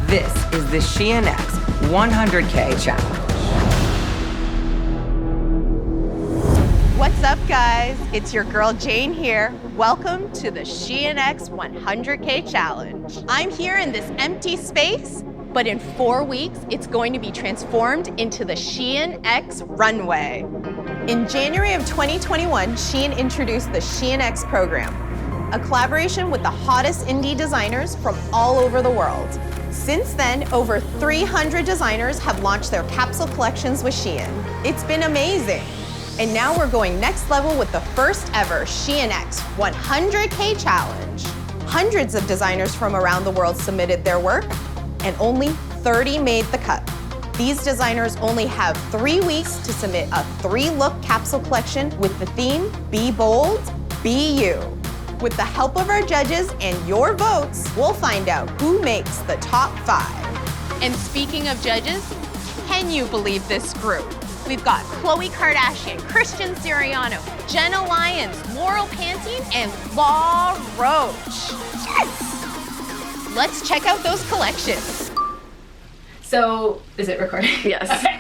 This is the SHEIN X 100K Challenge. What's up, guys? It's your girl Jane here. Welcome to the SHEIN X 100K Challenge. I'm here in this empty space, but in 4 weeks, it's going to be transformed into the SHEIN X runway. In January of 2021, SHEIN introduced the SHEIN X program, a collaboration with the hottest indie designers from all over the world. Since then, over 300 designers have launched their capsule collections with SHEIN. It's been amazing. And now we're going next level with the first ever SHEIN X 100K Challenge. Hundreds of designers from around the world submitted their work, and only 30 made the cut. These designers only have 3 weeks to submit a 3-look capsule collection with the theme, Be Bold, Be You. With the help of our judges and your votes, we'll find out who makes the top 5. And speaking of judges, can you believe this group? We've got Khloe Kardashian, Christian Siriano, Jenna Lyons, Laurel Pantine, and Law Roach. Yes! Let's check out those collections. So, is it recording? Yes. Okay.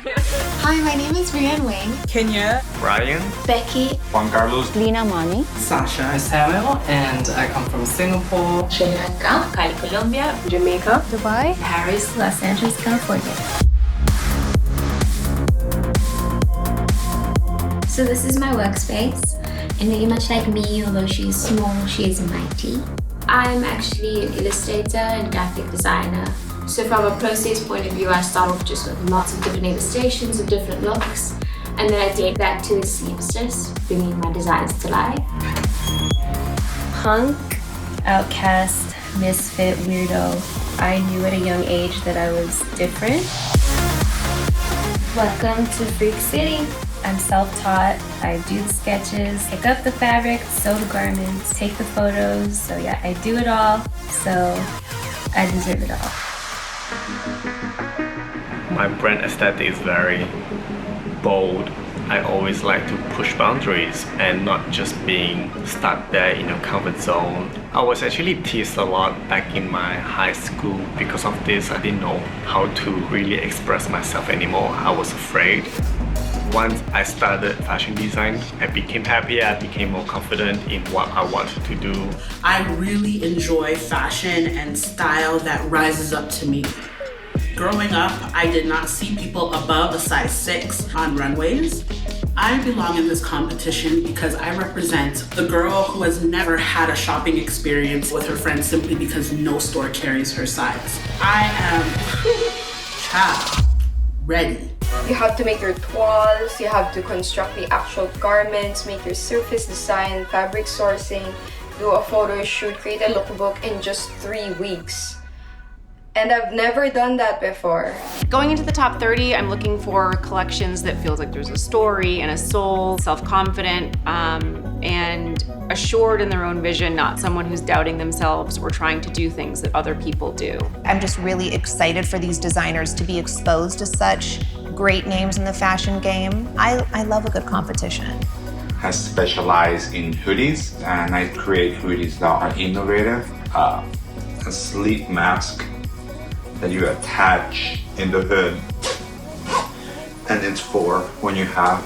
Hi, my name is Brianne Wang. Kenya. Ryan. Becky. Juan Carlos. Lina Mani. Sasha. Samuel. And I come from Singapore. Sri Lanka. Cali, Colombia. Jamaica. Dubai. Paris. Los Angeles, California. So this is my workspace. And very much like me, although she is small, she is mighty. I'm actually an illustrator and graphic designer. So from a process point of view, I start off just with lots of different illustrations of different looks, and then I take that to a seamstress, bringing my designs to life. Punk, outcast, misfit, weirdo. I knew at a young age that I was different. Welcome to Freak City. I'm self-taught. I do the sketches, pick up the fabric, sew the garments, take the photos. So yeah, I do it all. So I deserve it all. My brand aesthetic is very bold. I always like to push boundaries and not just being stuck there in a comfort zone. I was actually teased a lot back in my high school. Because of this, I didn't know how to really express myself anymore. I was afraid. Once I started fashion design, I became happier, I became more confident in what I wanted to do. I really enjoy fashion and style that rises up to me. Growing up, I did not see people above a size 6 on runways. I belong in this competition because I represent the girl who has never had a shopping experience with her friends simply because no store carries her size. I am ready. You have to make your toiles, you have to construct the actual garments, make your surface design, fabric sourcing, do a photo shoot, create a lookbook in just 3 weeks. And I've never done that before. Going into the top 30, I'm looking for collections that feels like there's a story and a soul, self-confident, and assured in their own vision, not someone who's doubting themselves or trying to do things that other people do. I'm just really excited for these designers to be exposed to such great names in the fashion game. I love a good competition. I specialize in hoodies, and I create hoodies that are innovative. A sleep mask that you attach in the hood, and it's for when you have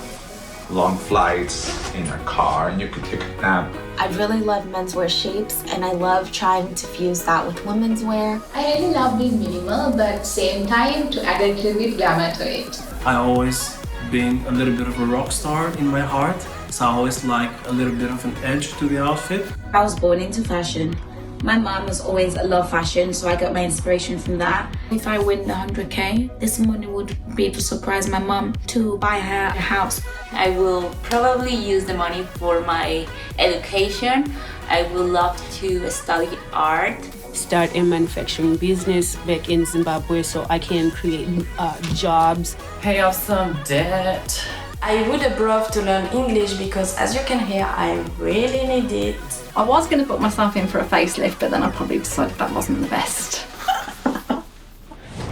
long flights in a car and you could take a nap. I really love menswear shapes, and I love trying to fuse that with women's wear. I really love being minimal, but at the same time to add a little bit glamour to it. I always been a little bit of a rock star in my heart, so I always like a little bit of an edge to the outfit. I was born into fashion. My mom was always a love fashion, so I got my inspiration from that. If I win the 100K, this money would be to surprise my mom to buy her a house. I will probably use the money for my education. I would love to study art. Start a manufacturing business back in Zimbabwe so I can create jobs. Pay off some debt. I would have loved to learn English because, as you can hear, I really need it. I was going to put myself in for a facelift, but then I probably decided that wasn't the best.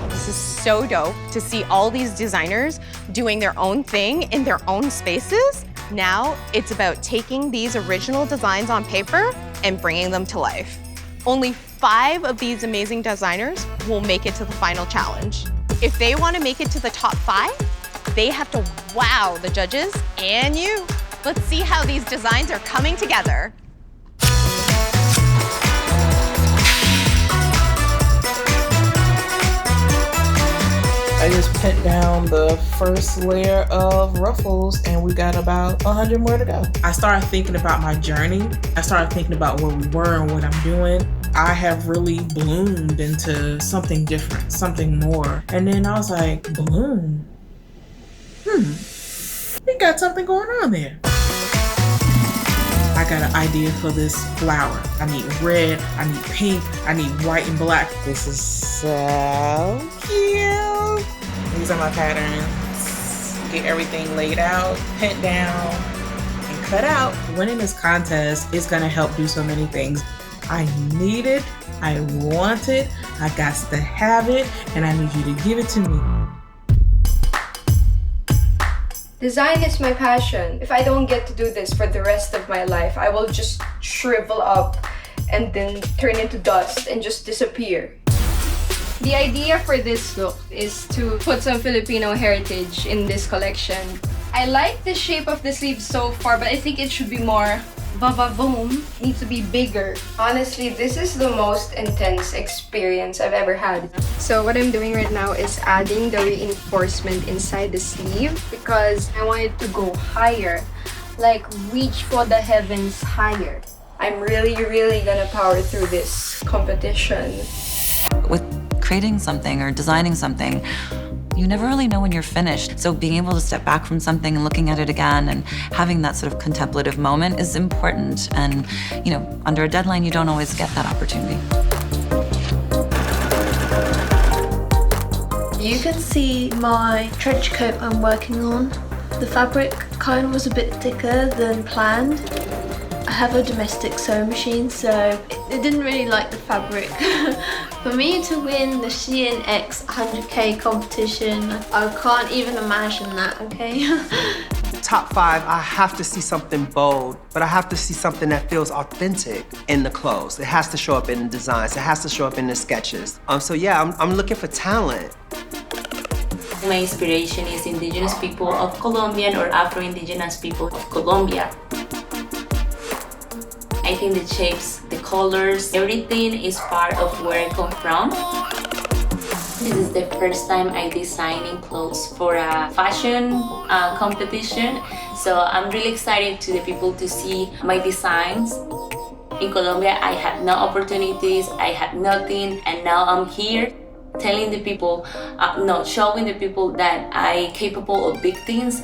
This is so dope to see all these designers doing their own thing in their own spaces. Now it's about taking these original designs on paper and bringing them to life. Only 5 of these amazing designers will make it to the final challenge. If they want to make it to the top 5, they have to wow the judges and you. Let's see how these designs are coming together. I just pinned down the first layer of ruffles and we got about 100 more to go. I started thinking about my journey. I started thinking about where we were and what I'm doing. I have really bloomed into something different, something more. And then I was like, bloom? We got something going on there. I got an idea for this flower. I need red, I need pink, I need white and black. This is so cute. These are my patterns. Get everything laid out, pinned down, and cut out. Winning this contest is gonna help do so many things. I need it, I want it, I got to have it, and I need you to give it to me. Design is my passion. If I don't get to do this for the rest of my life, I will just shrivel up and then turn into dust and just disappear. The idea for this look is to put some Filipino heritage in this collection. I like the shape of the sleeve so far, but I think it should be more ba-ba-boom. It needs to be bigger. Honestly, this is the most intense experience I've ever had. So what I'm doing right now is adding the reinforcement inside the sleeve because I want it to go higher, like reach for the heavens higher. I'm really gonna power through this competition. With creating something or designing something, you never really know when you're finished. So being able to step back from something and looking at it again and having that sort of contemplative moment is important. And, you know, under a deadline, you don't always get that opportunity. You can see my trench coat I'm working on. The fabric kind of was a bit thicker than planned. I have a domestic sewing machine, so it didn't really like the fabric. For me to win the SHEIN X 100K competition, I can't even imagine that, okay? Top 5, I have to see something bold, but I have to see something that feels authentic in the clothes. It has to show up in the designs. It has to show up in the sketches. So yeah, I'm looking for talent. My inspiration is indigenous people of Colombian or Afro-Indigenous people of Colombia. I think the shapes, the colors, everything is part of where I come from. This is the first time I'm designing clothes for a fashion competition. So I'm really excited to the people to see my designs. In Colombia, I had no opportunities, I had nothing, and now I'm here telling the people, showing the people that I'm capable of big things.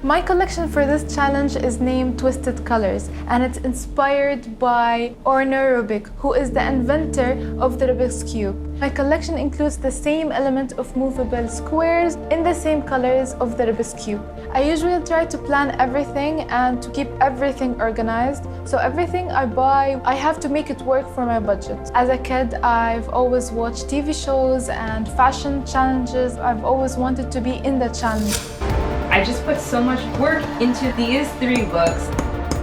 My collection for this challenge is named Twisted Colors, and it's inspired by Orner Rubik, who is the inventor of the Rubik's Cube. My collection includes the same element of movable squares in the same colors of the Rubik's Cube. I usually try to plan everything and to keep everything organized, so everything I buy, I have to make it work for my budget. As a kid, I've always watched TV shows and fashion challenges. I've always wanted to be in the challenge. I just put so much work into these 3 looks.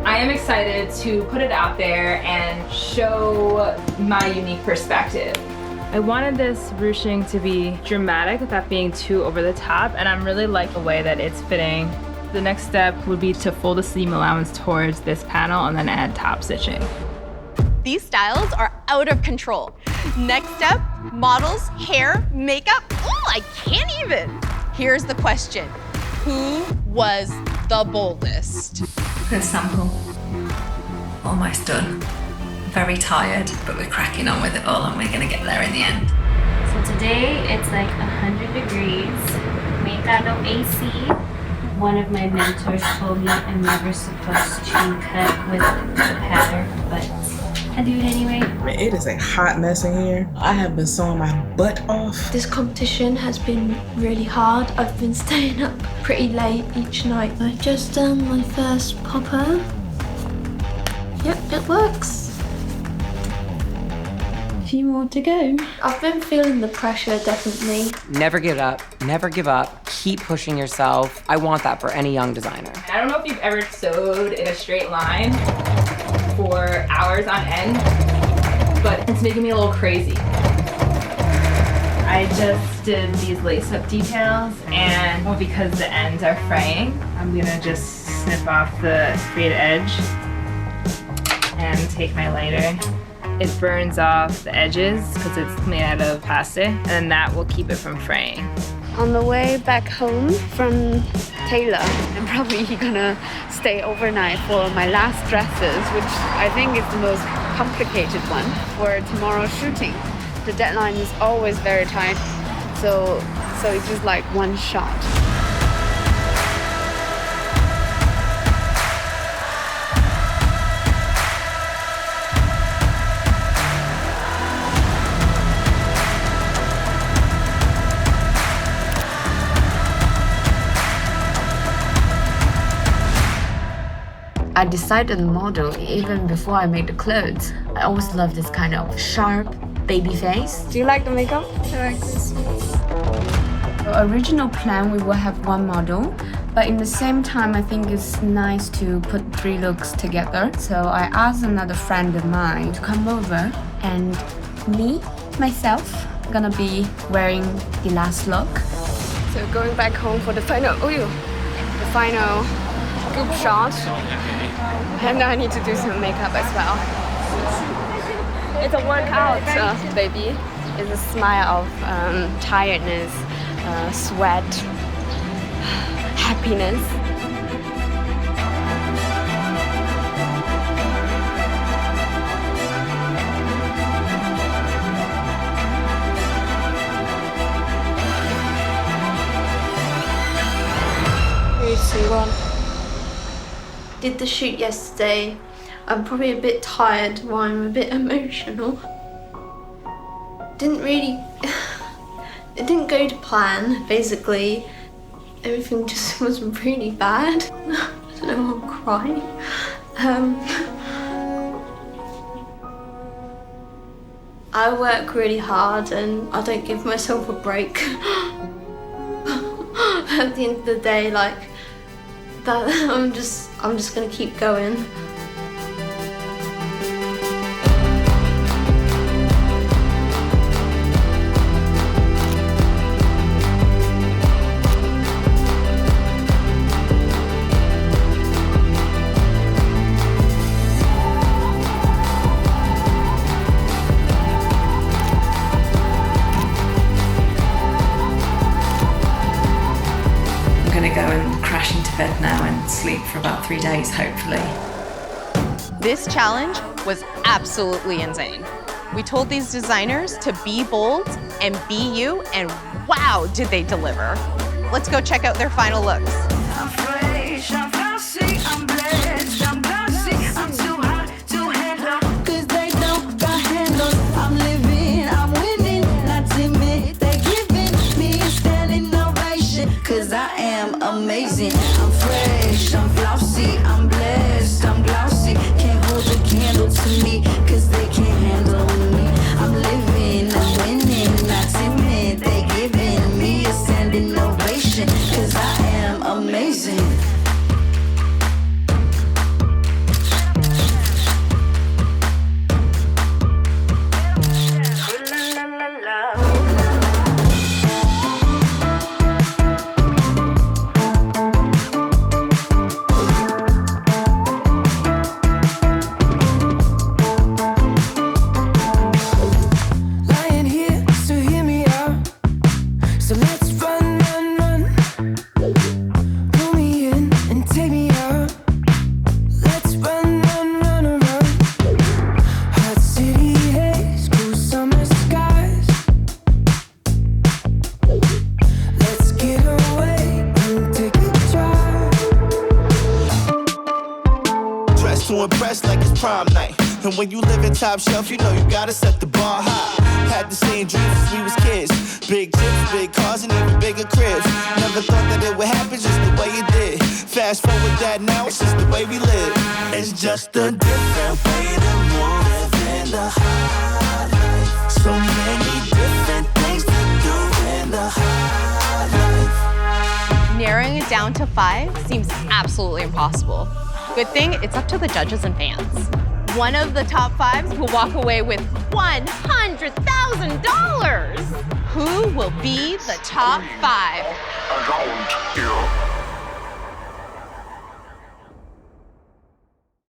I am excited to put it out there and show my unique perspective. I wanted this ruching to be dramatic without being too over the top, and I'm really like the way that it's fitting. The next step would be to fold the seam allowance towards this panel and then add top stitching. These styles are out of control. Next step, models, hair, makeup. Oh, I can't even. Here's the question. Who was the boldest? For example, almost done. Very tired, but we're cracking on with it all and we're gonna get there in the end. So today it's like 100 degrees. We ain't got no AC. One of my mentors told me I'm never supposed to cut with the pattern, but I do it anyway. It is a hot mess in here. I have been sewing my butt off. This competition has been really hard. I've been staying up pretty late each night. I've just done my first popper. Yep, it works. A few more to go. I've been feeling the pressure, definitely. Never give up, never give up. Keep pushing yourself. I want that for any young designer. I don't know if you've ever sewed in a straight line for hours on end. but it's making me a little crazy. I just did these lace-up details, and well, because the ends are fraying, I'm gonna just snip off the frayed edge and take my lighter. It burns off the edges because it's made out of plastic, and that will keep it from fraying. On the way back home from Taylor, I'm probably gonna stay overnight for my last dresses, which I think is the most complicated one for tomorrow's shooting. The deadline is always very tight, so it's just like one shot. I decided the model even before I made the clothes. I always love this kind of sharp baby face. Do you like the makeup? I like this. The original plan, we will have one model, but in the same time, I think it's nice to put 3 looks together. So I asked another friend of mine to come over, and myself, gonna be wearing the last look. So going back home for the final group shot. And I need to do some makeup as well. It's a workout, baby. It's a smile of tiredness, sweat, happiness. Did the shoot yesterday. I'm probably a bit tired while I'm a bit emotional. It didn't go to plan, basically. Everything just was really bad. I don't know, I'm crying. I work really hard and I don't give myself a break. At the end of the day, like, that, I'm just gonna keep going. Go and crash into bed now and sleep for about 3 days, hopefully. This challenge was absolutely insane. We told these designers to be bold and be you, and wow, did they deliver. Let's go check out their final looks. I'm fresh, I'm flossy, I'm blessed, I'm glossy, I'm too hot to handle, 'cause they don't got handles. I'm living, I'm winning, not timid. They giving me a standing ovation, 'cause I am amazing. I'm fresh, I'm flossy, I'm blessed, I'm glossy. Can't hold a candle to me, 'cause they can't handle me. I'm living, I'm winning, not timid. They giving me a standing ovation, 'cause I am amazing. To impress like it's prom night. And when you live in top shelf, you know you gotta set the bar high. Had the same dreams since we was kids. Big trips, big cars, and even bigger cribs. Never thought that it would happen just the way it did. Fast forward that now, it's just the way we live. It's just a different way to move in the high life. So many different things to do in the high life. Narrowing it down to 5 seems absolutely impossible. Good thing it's up to the judges and fans. One of the top 5s will walk away with $100,000. Who will be the top 5?